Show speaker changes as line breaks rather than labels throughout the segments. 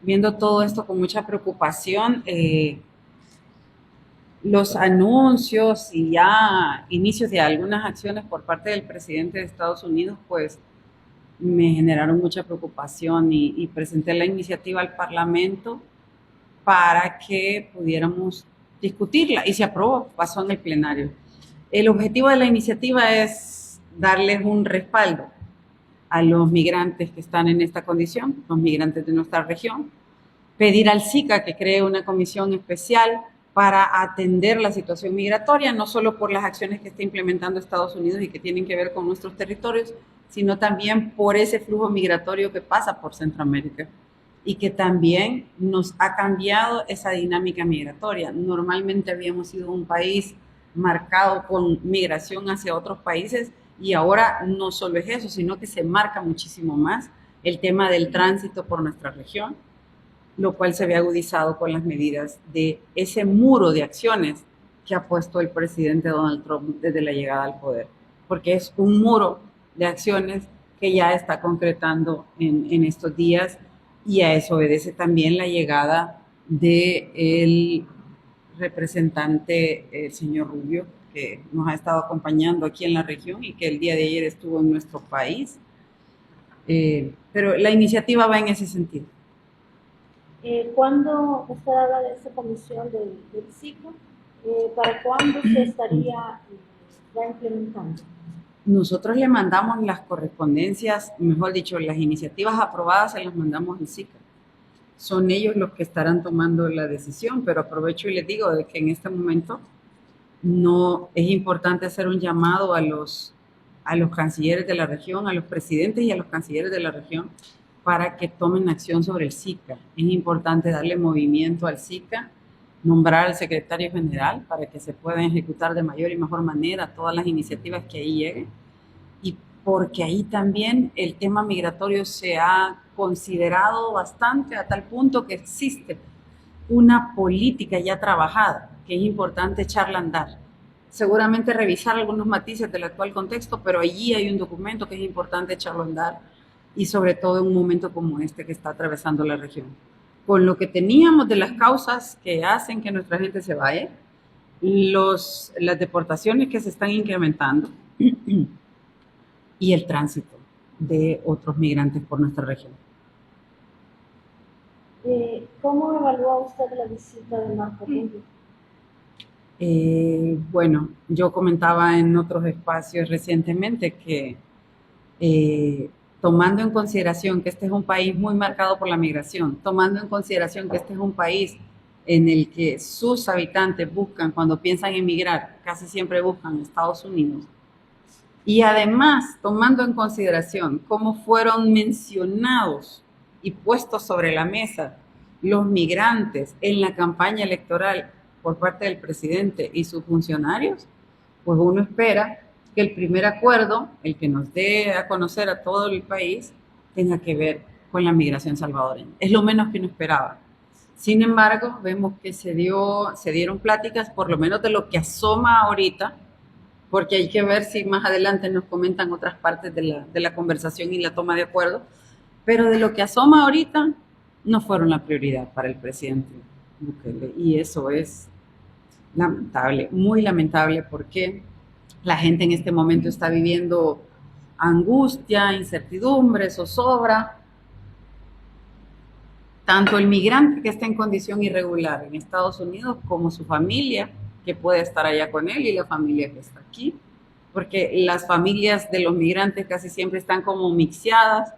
Viendo todo esto con mucha preocupación, los anuncios y ya inicios de algunas acciones por parte del presidente de Estados Unidos, pues me generaron mucha preocupación y presenté la iniciativa al Parlamento para que pudiéramos discutirla y se aprobó, pasó en el plenario. El objetivo de la iniciativa es darles un respaldo a los migrantes que están en esta condición, los migrantes de nuestra región, pedir al SICA que cree una comisión especial para atender la situación migratoria, no solo por las acciones que está implementando Estados Unidos y que tienen que ver con nuestros territorios, sino también por ese flujo migratorio que pasa por Centroamérica y que también nos ha cambiado esa dinámica migratoria. Normalmente habíamos sido un país marcado con migración hacia otros países y ahora no solo es eso, sino que se marca muchísimo más el tema del tránsito por nuestra región, lo cual se ve agudizado con las medidas de ese muro de acciones que ha puesto el presidente Donald Trump desde la llegada al poder, porque es un muro de acciones que ya está concretando en estos días y a eso obedece también la llegada del representante, el señor Rubio, que nos ha estado acompañando aquí en la región y que el día de ayer estuvo en nuestro país. Pero la iniciativa va en ese sentido.
¿Cuándo usted habla de esta comisión del ciclo? ¿Para cuándo se estaría ya implementando?
Nosotros le mandamos las correspondencias, mejor dicho, las iniciativas aprobadas se las mandamos al SICA. Son ellos los que estarán tomando la decisión, pero aprovecho y les digo de que en este momento no es importante hacer un llamado a los cancilleres de la región, a los presidentes y a los cancilleres de la región para que tomen acción sobre el SICA. Es importante darle movimiento al SICA, nombrar al secretario general para que se puedan ejecutar de mayor y mejor manera todas las iniciativas que ahí lleguen y porque ahí también el tema migratorio se ha considerado bastante a tal punto que existe una política ya trabajada, que es importante echarla a andar. Seguramente revisar algunos matices del actual contexto, pero allí hay un documento que es importante echarlo a andar y sobre todo en un momento como este que está atravesando la región. Con lo que teníamos de las causas que hacen que nuestra gente se vaya, las deportaciones que se están incrementando y el tránsito de otros migrantes por nuestra región.
¿Cómo evalúa usted la visita de Marco Rubio?
Bueno, yo comentaba en otros espacios recientemente que tomando en consideración que este es un país muy marcado por la migración, tomando en consideración que este es un país en el que sus habitantes buscan, cuando piensan en emigrar, casi siempre buscan Estados Unidos, y además tomando en consideración cómo fueron mencionados y puestos sobre la mesa los migrantes en la campaña electoral por parte del presidente y sus funcionarios, pues uno espera que el primer acuerdo, el que nos dé a conocer a todo el país, tenga que ver con la migración salvadoreña. Es lo menos que uno esperaba. Sin embargo, vemos que se dieron pláticas, por lo menos de lo que asoma ahorita, porque hay que ver si más adelante nos comentan otras partes de la conversación y la toma de acuerdo, pero de lo que asoma ahorita no fueron la prioridad para el presidente Bukele y eso es lamentable, muy lamentable porque la gente en este momento está viviendo angustia, incertidumbre, zozobra, tanto el migrante que está en condición irregular en Estados Unidos como su familia que puede estar allá con él y la familia que está aquí, porque las familias de los migrantes casi siempre están como mixeadas.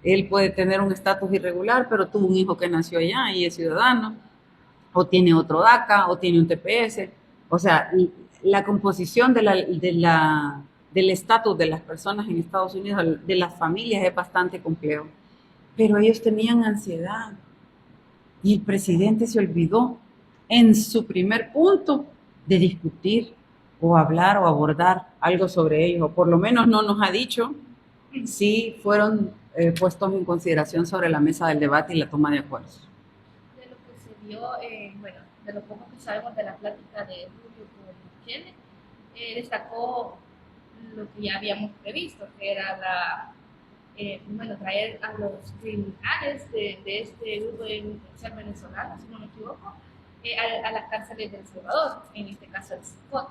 Él puede tener un estatus irregular, pero tuvo un hijo que nació allá y es ciudadano, o tiene otro DACA, o tiene un TPS. O sea, la composición del estatus de las personas en Estados Unidos, de las familias, es bastante complejo. Pero ellos tenían ansiedad, y el presidente se olvidó en su primer punto de discutir o hablar o abordar algo sobre ello, o por lo menos no nos ha dicho si fueron puestos en consideración sobre la mesa del debate y la toma de acuerdos.
De lo que se vio, bueno, de lo poco que sabemos de la plática de Rubio con Bukele, destacó lo que ya habíamos previsto, que era bueno, traer a los criminales de este grupo de delincuencia venezolana, si no me equivoco, a las cárceles de El Salvador, en este caso el CICOT.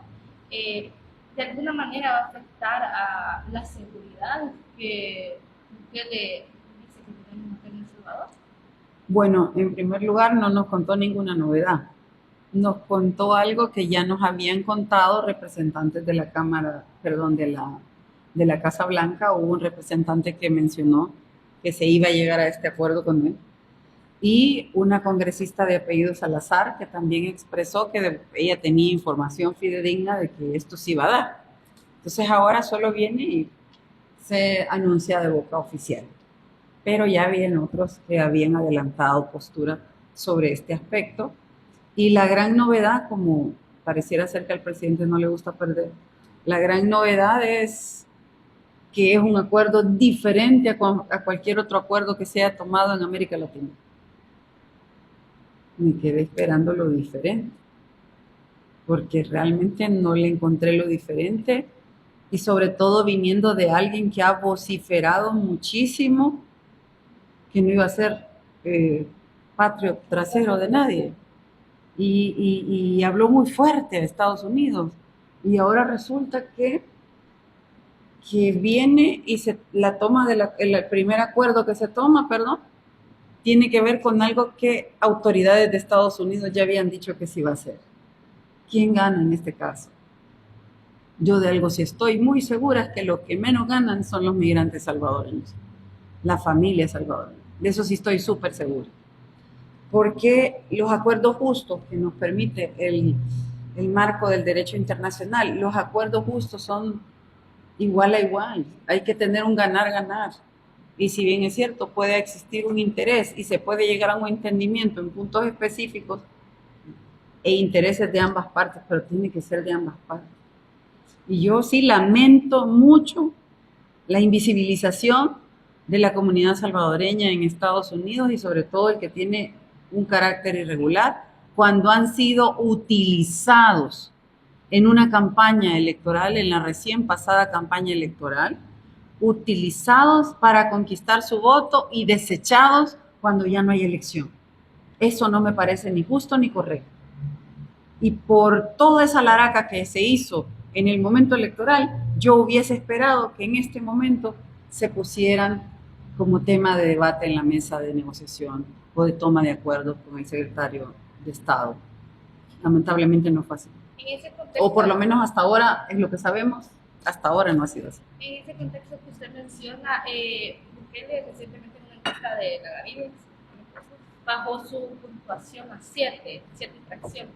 ¿De alguna manera va a afectar a la seguridad que usted le dice que tenemos acá en El Salvador?
Bueno, en primer lugar, no nos contó ninguna novedad. Nos contó algo que ya nos habían contado representantes de la Cámara, perdón, de la Casa Blanca. Hubo un representante que mencionó que se iba a llegar a este acuerdo con él. Y una congresista de apellido Salazar, que también expresó que ella tenía información fidedigna de que esto se iba a dar. Entonces ahora solo viene y se anuncia de boca oficial. Pero ya habían otros que habían adelantado postura sobre este aspecto. Y la gran novedad, como pareciera ser que al presidente no le gusta perder, la gran novedad es que es un acuerdo diferente a cualquier otro acuerdo que se haya tomado en América Latina. Me quedé esperando lo diferente, porque realmente no le encontré lo diferente, y sobre todo viniendo de alguien que ha vociferado muchísimo que no iba a ser patrio trasero de nadie, y habló muy fuerte de Estados Unidos, y ahora resulta que viene y la toma el primer acuerdo que se toma, perdón, tiene que ver con algo que autoridades de Estados Unidos ya habían dicho que se iba a hacer. ¿Quién gana en este caso? Yo de algo sí estoy muy segura, es que los que menos ganan son los migrantes salvadoreños, la familia salvadoreña. De eso sí estoy súper segura. Porque los acuerdos justos que nos permite el marco del derecho internacional, los acuerdos justos son igual a igual. Hay que tener un ganar-ganar. Y si bien es cierto, puede existir un interés y se puede llegar a un entendimiento en puntos específicos e intereses de ambas partes, pero tiene que ser de ambas partes. Y yo sí lamento mucho la invisibilización de la comunidad salvadoreña en Estados Unidos, y sobre todo el que tiene un carácter irregular, cuando han sido utilizados en una campaña electoral, en la recién pasada campaña electoral, utilizados para conquistar su voto y desechados cuando ya no hay elección. Eso no me parece ni justo ni correcto. Y por toda esa laraca que se hizo en el momento electoral, yo hubiese esperado que en este momento se pusieran como tema de debate en la mesa de negociación o de toma de acuerdos con el secretario de Estado. Lamentablemente no fue así.
En ese contexto,
o por lo menos hasta ahora, es lo que sabemos, hasta ahora no ha sido así.
En ese contexto que usted menciona, Bukele recientemente en una encuesta de la Gaviria bajó su puntuación a 7 infracciones.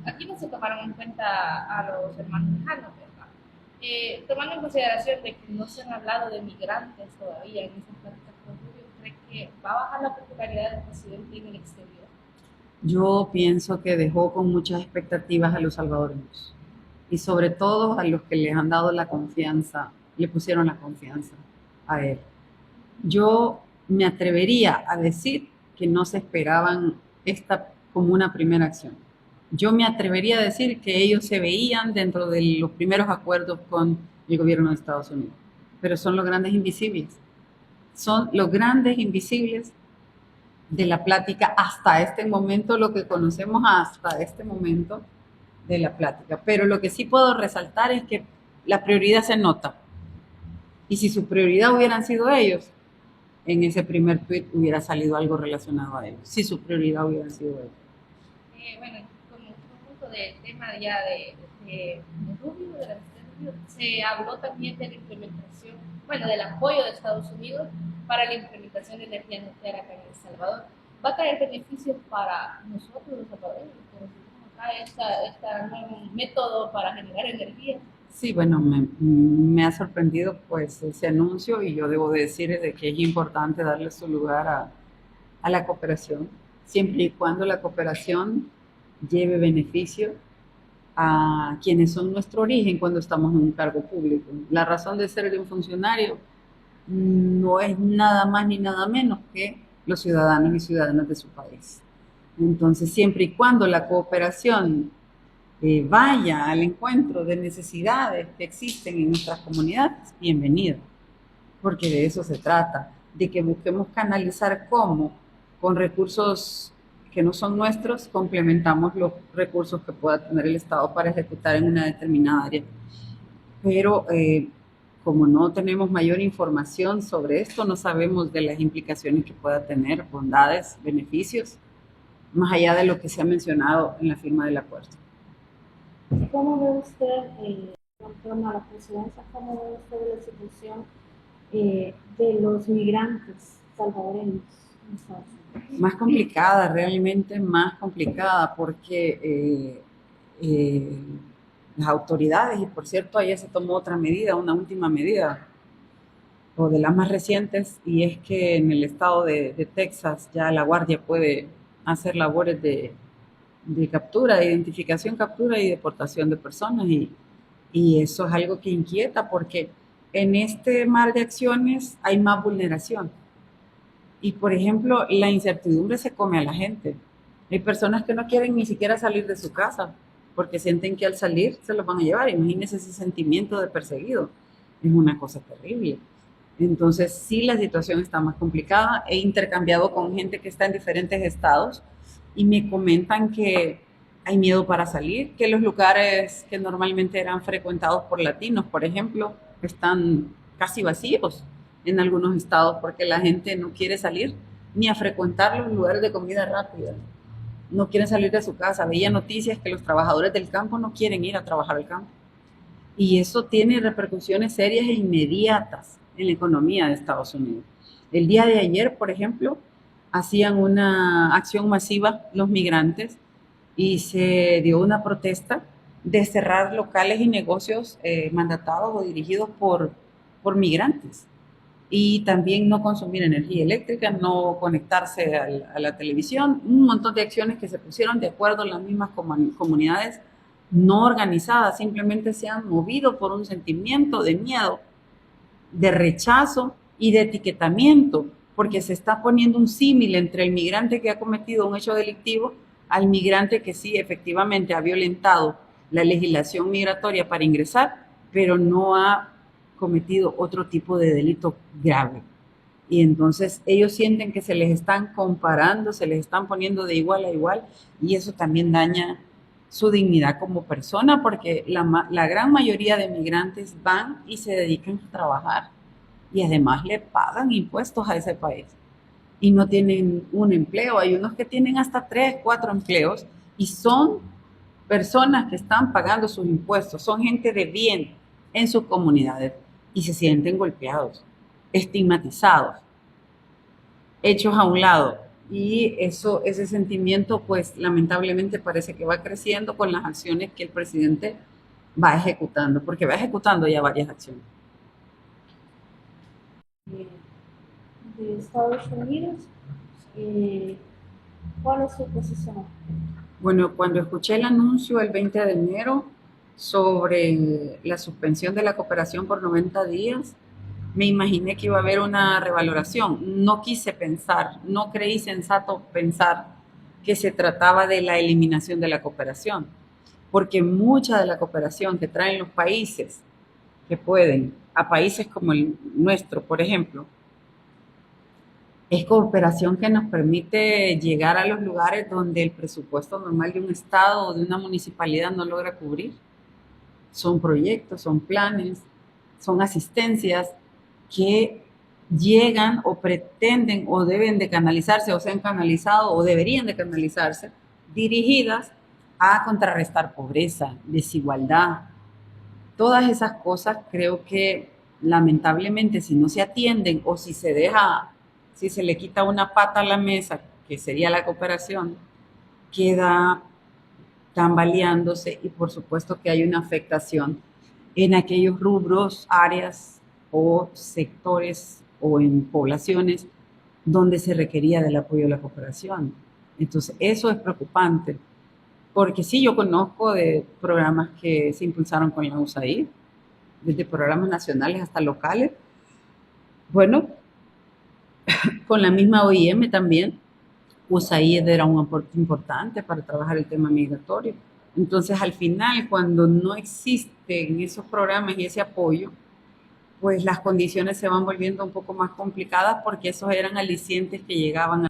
Aquí no se tomaron en cuenta a los hermanos lejanos, ¿verdad? Tomando en consideración de que no se han hablado de migrantes todavía en esas pláticas con Rubio, ¿cree que va a bajar la popularidad del presidente en el exterior?
Yo pienso que dejó con muchas expectativas a los salvadoreños, y sobre todo a los que les han dado la confianza, le pusieron la confianza a él. Yo me atrevería a decir que no se esperaban esta como una primera acción. Yo me atrevería a decir que ellos se veían dentro de los primeros acuerdos con el gobierno de Estados Unidos, pero son los grandes invisibles. Son los grandes invisibles de la plática hasta este momento, lo que conocemos hasta este momento de la plática. Pero lo que sí puedo resaltar es que la prioridad se nota. Y si su prioridad hubieran sido ellos, en ese primer tweet hubiera salido algo relacionado a ellos. Si su prioridad hubiera sido ellos.
Bueno, como un punto del tema ya de Rubio, de la Rubio, se habló también de la implementación, bueno, del apoyo de Estados Unidos para la implementación de energía nuclear acá en El Salvador. ¿Va a traer beneficios para nosotros, los salvadoreños, que necesitamos acá este nuevo método para generar energía?
Sí, bueno, me ha sorprendido pues ese anuncio, y yo debo decir de que es importante darle su lugar a la cooperación, siempre y cuando la cooperación lleve beneficio a quienes son nuestro origen cuando estamos en un cargo público. La razón de ser de un funcionario no es nada más ni nada menos que los ciudadanos y ciudadanas de su país. Entonces, siempre y cuando la cooperación vaya al encuentro de necesidades que existen en nuestras comunidades, bienvenido. porque de eso se trata, de que busquemos canalizar cómo, con recursos que no son nuestros, complementamos los recursos que pueda tener el Estado para ejecutar en una determinada área. Pero como no tenemos mayor información sobre esto, no sabemos de las implicaciones que pueda tener, bondades, beneficios, más allá de lo que se ha mencionado en la firma del acuerdo.
¿Cómo ve usted, en torno a la presidencia, cómo ve usted la situación de los migrantes salvadoreños en Estados Unidos?
Más complicada, realmente más complicada, porque las autoridades, y por cierto, ayer se tomó otra medida, una última medida, o de las más recientes, y es que en el estado de Texas ya la Guardia puede hacer labores de captura, de identificación, captura y deportación de personas, y eso es algo que inquieta porque en este mar de acciones hay más vulneración. Y por ejemplo, la incertidumbre se come a la gente. Hay personas que no quieren ni siquiera salir de su casa porque sienten que al salir se los van a llevar. Imagínense ese sentimiento de perseguido. Es una cosa terrible. Entonces, sí, la situación está más complicada. He intercambiado con gente que está en diferentes estados y me comentan que hay miedo para salir, que los lugares que normalmente eran frecuentados por latinos, por ejemplo, están casi vacíos en algunos estados porque la gente no quiere salir ni a frecuentar los lugares de comida rápida. No quieren salir de su casa. Veía noticias que los trabajadores del campo no quieren ir a trabajar al campo. Y eso tiene repercusiones serias e inmediatas en la economía de Estados Unidos. El día de ayer, por ejemplo, hacían una acción masiva los migrantes y se dio una protesta de cerrar locales y negocios mandatados o dirigidos por migrantes. Y también no consumir energía eléctrica, no conectarse a la televisión, un montón de acciones que se pusieron de acuerdo en las mismas comunidades no organizadas, simplemente se han movido por un sentimiento de miedo, de rechazo y de etiquetamiento, porque se está poniendo un símil entre el migrante que ha cometido un hecho delictivo al migrante que sí efectivamente ha violentado la legislación migratoria para ingresar, pero no ha cometido otro tipo de delito grave. Y entonces ellos sienten que se les están comparando, se les están poniendo de igual a igual, y eso también daña su dignidad como persona, porque la gran mayoría de migrantes van y se dedican a trabajar y además le pagan impuestos a ese país y no tienen un empleo. Hay unos que tienen hasta 3, 4 empleos y son personas que están pagando sus impuestos, son gente de bien en sus comunidades y se sienten golpeados, estigmatizados, hechos a un lado. Y eso, ese sentimiento, pues lamentablemente parece que va creciendo con las acciones que el presidente va ejecutando, porque va ejecutando ya varias acciones.
De Estados Unidos, ¿cuál es su posición?
Bueno, cuando escuché el anuncio el 20 de enero sobre la suspensión de la cooperación por 90 días, me imaginé que iba a haber una revaloración. No quise pensar, no creí sensato pensar que se trataba de la eliminación de la cooperación, porque mucha de la cooperación que traen los países que pueden, a países como el nuestro, por ejemplo, es cooperación que nos permite llegar a los lugares donde el presupuesto normal de un estado o de una municipalidad no logra cubrir. Son proyectos, son planes, son asistencias que llegan o pretenden o deben de canalizarse o se han canalizado o deberían de canalizarse, dirigidas a contrarrestar pobreza, desigualdad. Todas esas cosas creo que lamentablemente si no se atienden o si se deja, si se le quita una pata a la mesa, que sería la cooperación, queda tambaleándose y por supuesto que hay una afectación en aquellos rubros, áreas o sectores o en poblaciones donde se requería del apoyo de la cooperación. Entonces, eso es preocupante, porque sí, yo conozco de programas que se impulsaron con la USAID, desde programas nacionales hasta locales. Bueno, con la misma OIM también, USAID era un aporte importante para trabajar el tema migratorio. Entonces, al final, cuando no existen esos programas y ese apoyo, pues las condiciones se van volviendo un poco más complicadas porque esos eran alicientes que llegaban